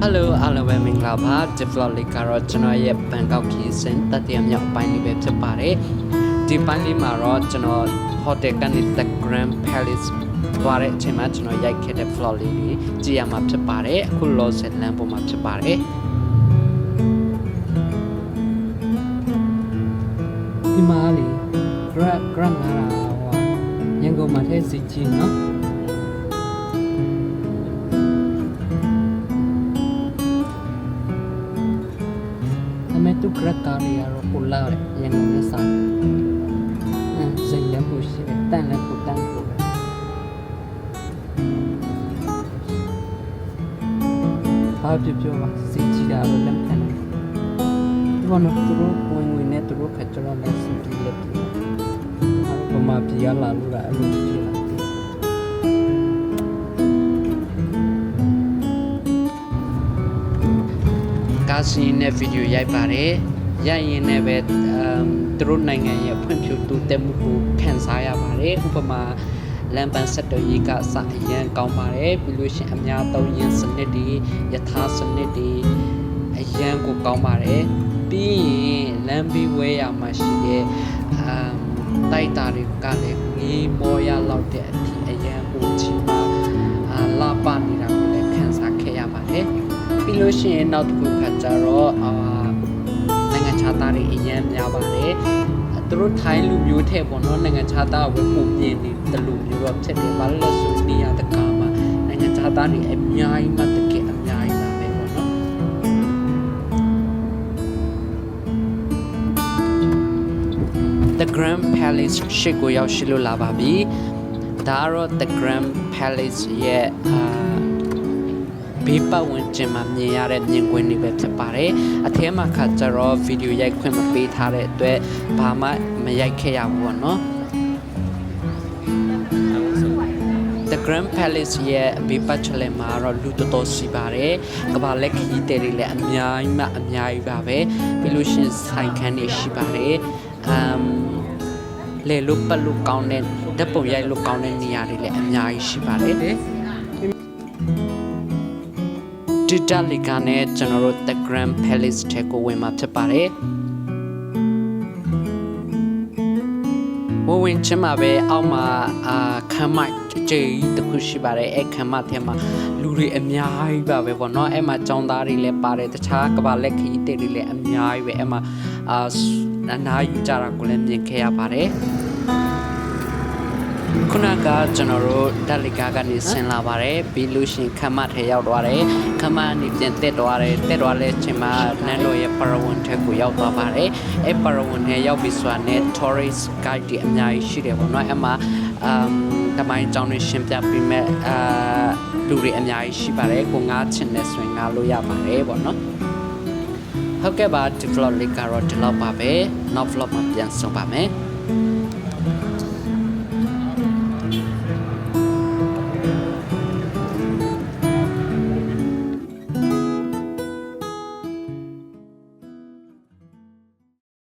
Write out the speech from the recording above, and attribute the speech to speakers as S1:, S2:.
S1: Hello အားလုံးပဲမင်္ဂလာပါဒီ vlog လေးကတော့ကျွန်တော်ရဲ့ဘန်ကောက်ခီးစဉ်တတိယမြောက်ပိုင်းလေးပဲဖြစ်ပါတယ်ဒီပိုင်းလေးမှာတော့ကျွန်တော် hotel ကနေ The Grand Palace သွားတဲ့အချိန်မှာကျွန်တော်ရိုက်ခဲ့တဲ့ vlog လေးကြီးကြည့်ရမှာဖြစ်ပါတယ်အခုလောဆယ်လမ်းပေါ်မှာဖြစ်ပါတယ်ဒီမှာလေ Grand လာတာဟောရန်ကုန်မှာထဲစီကြီးနော်သူကရတာရီယာရောပူလာရန်ကုန်နဲ့ဆိုင်ဇိမ်လည်းဘူးရှိတယ်တန်လည်းဘူးတန်ဘူးဘာဖြစ်ပြောပါစီကြည့်တာတော့လက်ခံတယ်ဒီဘောနော်သူတို့ဝင်နဲ့သူတို့ခက်ကြတော့လည်းစီကြည့်လက်တယ်ဘာမှပြရလာလို့အဲ့လိုဖြစ်လာကာစီနဲ့ဗီဒီယိုရိုက်ပါတယ်ရိုက်ရင်လည်းပဲသူတို့နိုင်ငံရဲ့ဖွံ့ဖြိုးတိုးတက်မှုကိုခံစားရပါတယ်ဥပမာလမ်းပန်းဆက်သွယ်ရေးကစအရန်ကောင်းပါတယ်ပြီးလို့ရှိရင်အများသုံးရင်းစနစ်တွေယထာစနစ်တွေအရန်ကိုကောင်းပါတယ်ပြီးရင်လမ်းဘေးဝဲရမှာရှိတဲ့တိုက်တာတွေကလည်းငေးမောရလောက်တဲ့အထိအရန်ကိုချီမှာလာပနေတာကိုလည်းခံစားခဲ့ရပါတယ်ပြီးလို့ရှိရင်နောက်တစ်ခုကကြတော့နိုင်ငံခြားသားတွေအရင်များပါတယ်သူတို့ထိုင်းလူမျိုးထဲပေါ့နော်နိုင်ငံခြားသားဝယ်ပုံပြင်းနေတဲ့လူမျိုးတော့ဖြစ်တယ်ဘာလို့လဲဆိုနေရတကားမှာနိုင်ငံခြားသားတွေအများကြီးမှတကယ်အများကြီးလာပဲပေါ့နော်The Grand Palace ရှိကိုရောက်ရှိလို့လာပါပြီဒါကတော့ The Grand Palace ရဲ့ဘေးပတ်ဝန်းကျင်မှာမြင်ရတဲ့မြင်ကွင်းတွေပဲဖြစ်ပါတယ်အထဲမှာခါကျတော့ဗီဒီယိုရိုက်ခွင့်မပေးထားတဲ့အတွက်ဘာမှမရိုက်ခဲ့ရဘူးပေါ့နော် The Grand Palace ရဲ့ဘေးပတ်ချလဲမှာတော့လူတော်တော်ရှိပါတယ်ကမ္ဘာလက်ခရီးသည်တွေလည်းအများကြီးပါပဲပြီးလို့ရှိရင်ဆိုင်ခန်းတွေရှိပါတယ်လေလုပတ်လို့ကောင်းတဲ့ဓာတ်ပုံရိုက်လို့ကောင်းတဲ့နေရာတွေလည်းအများကြီးရှိပါတယ်ဒီတက်လီကနဲ့ကျွန်တော်တို့ The Grand Palace ထဲကိုဝင်မှာဖြစ်ပါတယ်ဝင်ချင်မှာပဲအောက်မှာခမ်းမကြေးတခုရှိပါတယ်အဲ့ခမ်းမထဲမှာလူတွေအများကြီးပါပဲပေါ့နော်အဲ့မှာចောင်းသားတွေလည်းပါတယ်တခြားကမ္ဘာလက်ခရီးသည်တွေလည်းအများကြီးပဲအဲ့မှာအနားယူကြတာကိုလည်းမြင်ခဲ့ရပါတယ်ခုနကကျွန်တော်တို့တက်လီကာကနေဆင်းလာပါတယ်ပြီးလို့ရှိရင်ခမထဲရောက်သွားတယ်ခမအနေပြန်တက်သွားတယ်တက်သွားတဲ့အချိန်မှာနန်းတော်ရဲ့ပရဝဏ်ထဲကိုရောက်သွားပါတယ်အဲ့ပရဝဏ်ထဲရောက်ပြီဆိုတာနဲ့ tourist guide တွေအများကြီးရှိတယ်ပေါ့နော်အဲ့မှာတမိုင်းကြောင်းတွေရှင်းပြပေးမဲ့လူတွေအများကြီးရှိပါတယ်ကိုငားချင်တဲ့ဆိုရင်ငားလို့ရပါတယ်ပေါ့နော်ဟုတ်ကဲ့ပါဒီ vlog လေးကတော့ဒီလောက်ပါပဲနောက် vlog မှာပြန်ဆုံပါမယ်